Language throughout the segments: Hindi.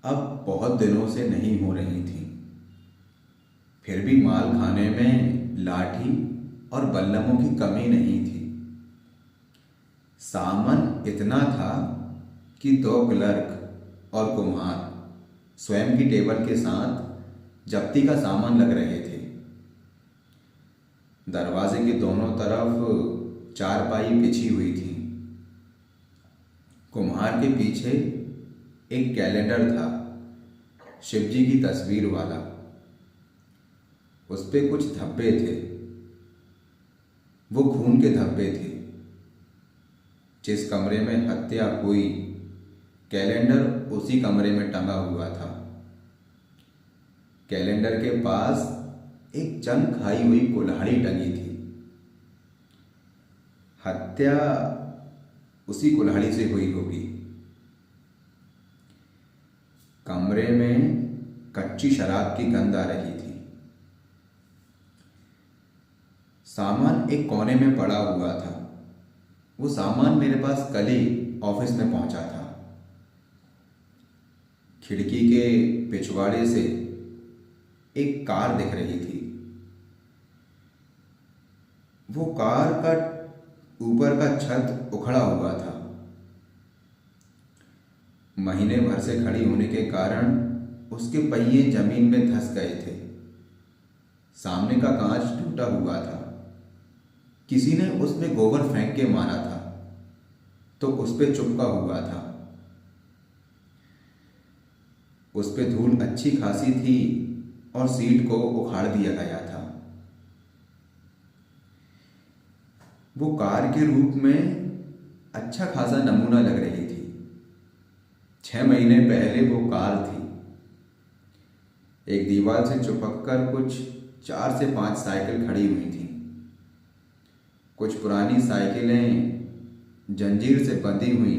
अब बहुत दिनों से नहीं हो रही थी। फिर भी माल खाने में लाठी और बल्लमों की कमी नहीं थी। सामान इतना था कि दो क्लर्क और कुम्हार स्वयं की टेबल के साथ जब्ती का सामान लग रहे थे। दरवाजे के दोनों तरफ चारपाई बिछी हुई थी। कुम्हार के पीछे एक कैलेंडर था, शिवजी की तस्वीर वाला। उस पे कुछ धब्बे थे। वो खून के धब्बे थे। जिस कमरे में हत्या हुई, कैलेंडर उसी कमरे में टंगा हुआ था। कैलेंडर के पास एक जंग खाई हुई कुल्हाड़ी टंगी थी। हत्या उसी कुल्हाड़ी से हुई होगी। कमरे में कच्ची शराब की गंध आ रही थी। सामान एक कोने में पड़ा हुआ था। वो सामान मेरे पास कल ही ऑफिस में पहुंचा था। खिड़की के पिछवाड़े से एक कार दिख रही थी। वो कार का ऊपर का छत उखड़ा हुआ था। महीने भर से खड़ी होने के कारण उसके पहिए जमीन में धंस गए थे। सामने का कांच टूटा हुआ था। किसी ने उसमें गोबर फेंक के मारा था तो उस पे चिपका हुआ था। उस पे धूल अच्छी खासी थी और सीट को उखाड़ दिया गया था। वो कार के रूप में अच्छा खासा नमूना लग रही थी। 6 महीने पहले वो कार थी। एक दीवार से चिपक कर कुछ 4 से 5 साइकिल खड़ी हुई थी। कुछ पुरानी साइकिलें जंजीर से बंधी हुई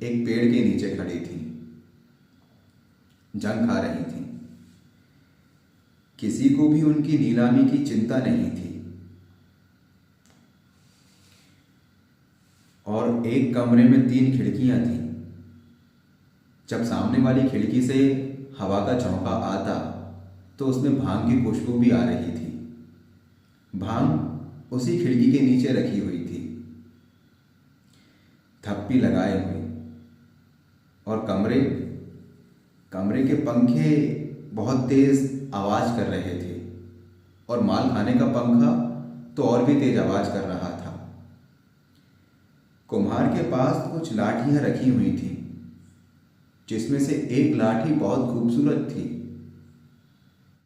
एक पेड़ के नीचे खड़ी थी, जंग खा रही थी। किसी को भी उनकी नीलामी की चिंता नहीं थी। और एक कमरे में 3 खिड़कियां थीं। जब सामने वाली खिड़की से हवा का झोंका आता तो उसमें भांग की खुशबू भी आ रही थी। भांग उसी खिड़की के नीचे रखी हुई थी, थप्पी लगाए हुए। और कमरे के पंखे बहुत तेज आवाज कर रहे थे और माल खाने का पंखा तो और भी तेज आवाज कर रहा था। कुम्हार के पास कुछ लाठियां रखी हुई थी, जिसमें से एक लाठी बहुत खूबसूरत थी।